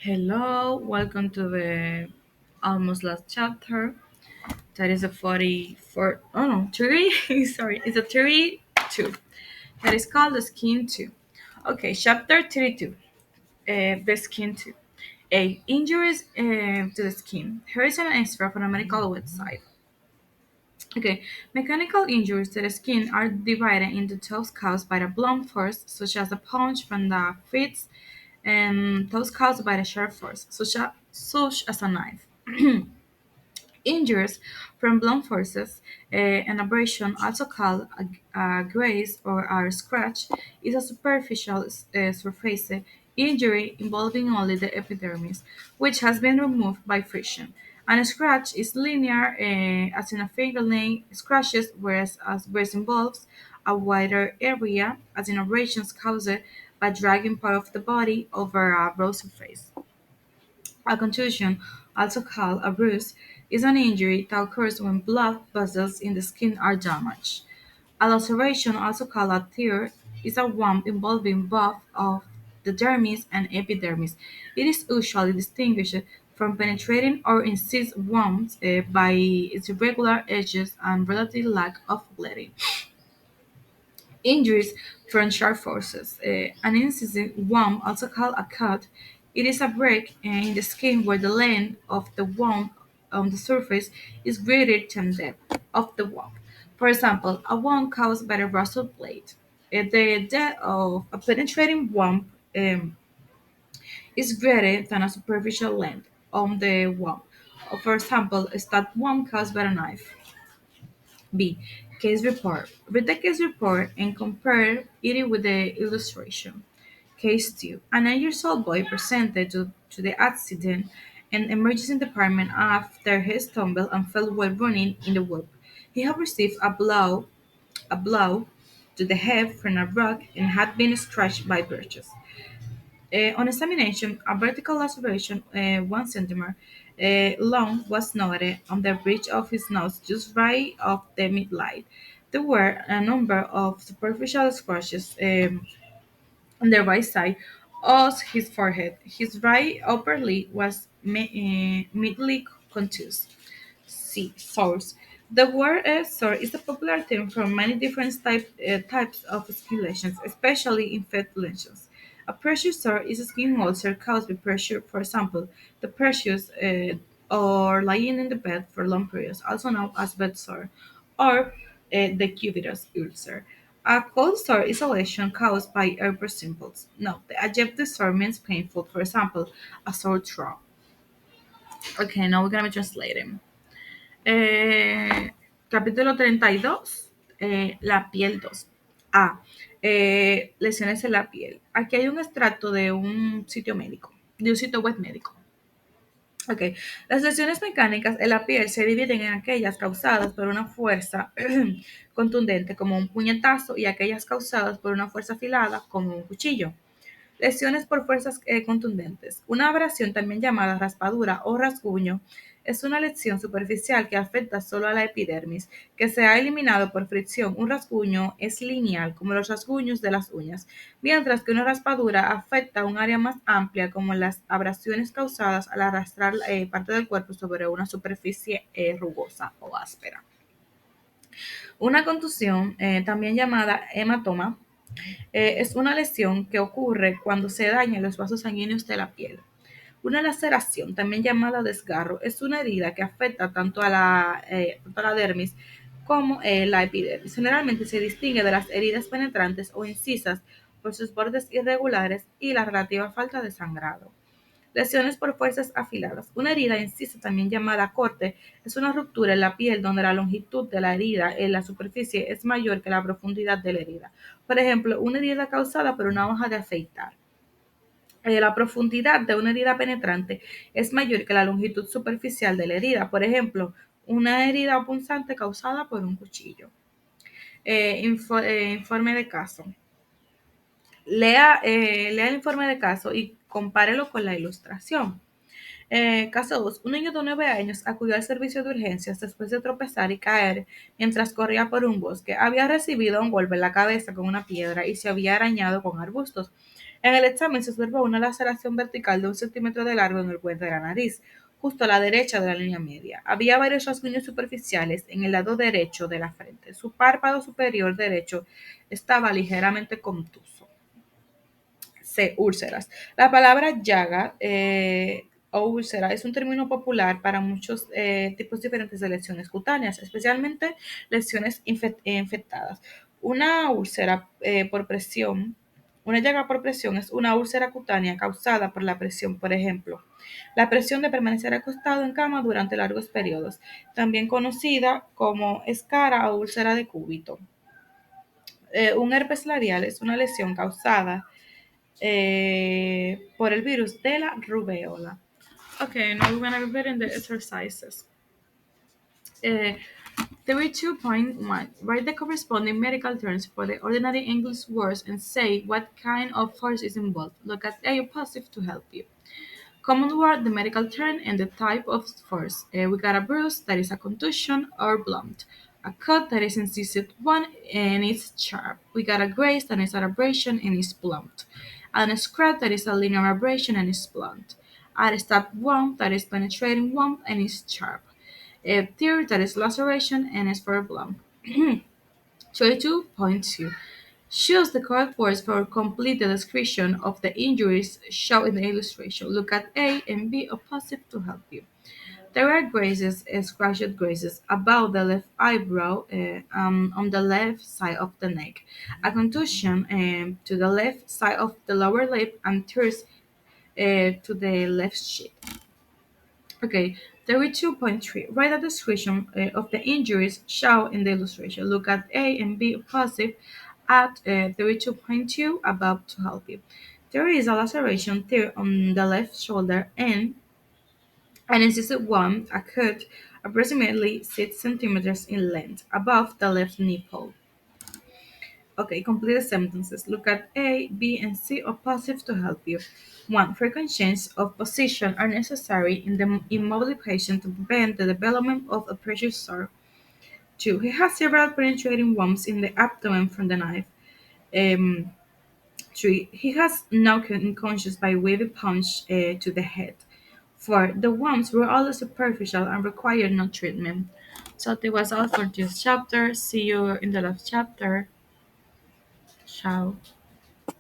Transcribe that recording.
Hello, welcome to the almost last chapter. That is a 44, oh no, 30, sorry, it's a 32. That is called the skin 2. Okay, chapter 32, the skin 2. Injuries to the skin. Here is an extra from a medical website. Okay, mechanical injuries to the skin are divided into those caused by the blunt force, such as a punch from the fist, and those caused by the sharp force, such as a knife. Injuries from blunt forces, an abrasion, also called a graze or a scratch, is a superficial surface injury involving only the epidermis, which has been removed by friction. And a scratch is linear, as in a fingernail scratches, whereas involves a wider area, as in abrasions caused by dragging part of the body over a raw surface. A contusion, also called a bruise, is an injury that occurs when blood vessels in the skin are damaged. A laceration, also called a tear, is a wound involving both of the dermis and epidermis. It is usually distinguished from penetrating or incised wounds by its irregular edges and relative lack of bleeding. Injuries from sharp forces. An incisive wound, also called a cut, it is a break in the skin where the length of the wound on the surface is greater than the depth of the wound. For example, a wound caused by a razor blade. The depth of a penetrating wound is greater than a superficial length on the wound. For example, a stab wound caused by a knife. B. Case report. Read the case report and compare it with the illustration. Case 2. A 9-year-old boy presented to the accident and emergency department after he stumbled and fell while running in the woods. He had received a blow to the head from a rock and had been scratched by birches. On examination, a vertical laceration, 1 centimeter long, was noted on the bridge of his nose just right off the midline. There were a number of superficial scratches on the right side of his forehead. His right upper lip was midly contused. C. Source. The word sore is a popular term for many different types of skin lesions, especially infected lesions. A pressure sore is a skin ulcer caused by pressure, for example, the pressures or lying in the bed for long periods, also known as bed sore, or the cubitus ulcer. A cold sore is a lesion caused by herpes simplex. No, the adjective sore means painful, for example, a sore throat. Okay, now we're gonna be translating. Capítulo 32, la piel 2. Lesiones en la piel. Aquí hay un extracto de un sitio médico, de un sitio web médico. Ok, las lesiones mecánicas en la piel se dividen en aquellas causadas por una fuerza contundente como un puñetazo y aquellas causadas por una fuerza afilada como un cuchillo. Lesiones por fuerzas contundentes. Una abrasión, también llamada raspadura o rasguño, es una lesión superficial que afecta solo a la epidermis, que se ha eliminado por fricción. Un rasguño es lineal, como los rasguños de las uñas, mientras que una raspadura afecta un área más amplia, como las abrasiones causadas al arrastrar parte del cuerpo sobre una superficie rugosa o áspera. Una contusión, también llamada hematoma, es una lesión que ocurre cuando se dañan los vasos sanguíneos de la piel. Una laceración, también llamada desgarro, es una herida que afecta tanto a la dermis como la epidermis. Generalmente se distingue de las heridas penetrantes o incisas por sus bordes irregulares y la relativa falta de sangrado. Lesiones por fuerzas afiladas. Una herida incisa, también llamada corte, es una ruptura en la piel donde la longitud de la herida en la superficie es mayor que la profundidad de la herida. Por ejemplo, una herida causada por una hoja de afeitar. La profundidad de una herida penetrante es mayor que la longitud superficial de la herida. Por ejemplo, una herida punzante causada por un cuchillo. Informe de caso. Lea el informe de caso y compárelo con la ilustración. Caso 2. Un niño de 9 años acudió al servicio de urgencias después de tropezar y caer mientras corría por un bosque. Había recibido un golpe en la cabeza con una piedra y se había arañado con arbustos. En el examen se observó una laceración vertical de 1 centímetro de largo en el puente de la nariz, justo a la derecha de la línea media. Había varios rasguños superficiales en el lado derecho de la frente. Su párpado superior derecho estaba ligeramente contuso. C. Úlceras. La palabra llaga o úlcera es un término popular para muchos tipos diferentes de lesiones cutáneas, especialmente lesiones infectadas. Una úlcera por presión, una llaga por presión es una úlcera cutánea causada por la presión, por ejemplo, la presión de permanecer acostado en cama durante largos periodos, también conocida como escara o úlcera de cúbito. Un herpes labial es una lesión causada por el virus de la rubéola. Okay, now we're going to be repeating the exercises. Uh, 32.1. Write the corresponding medical terms for the ordinary English words and say what kind of force is involved. Look at A positive to help you. Common word, the medical term, and the type of force. We got a bruise, that is a contusion or blunt. A cut, that is incisive one, and it's sharp. We got a graze, that is an abrasion, and it's blunt. And a scratch, that is a linear abrasion, and it's blunt. A stab wound, that is penetrating wound, and it's sharp. A tear, that is laceration, and it's very blunt. 22.2. Choose the correct words for complete the description of the injuries shown in the illustration. Look at A and B opposite to help you. There are grazes, scratched grazes above the left eyebrow on the left side of the neck, a contusion to the left side of the lower lip, and tears to the left cheek. Okay, 32.3. Write a description of the injuries shown in the illustration. Look at A and B positive at 32.2 above to help you. There is a laceration tear on the left shoulder and an incisive one, a cut approximately 6 centimeters in length above the left nipple. Okay, complete the sentences. Look at A, B, and C opposites to help you. 1. Frequent changes of position are necessary in the immobile patient to prevent the development of a pressure sore. 2. He has several penetrating wounds in the abdomen from the knife. Um, 3. He has knocked unconscious by wavy punch to the head. 4. The wounds were all superficial and required no treatment. So that was all for this chapter. See you in the last chapter. Ciao.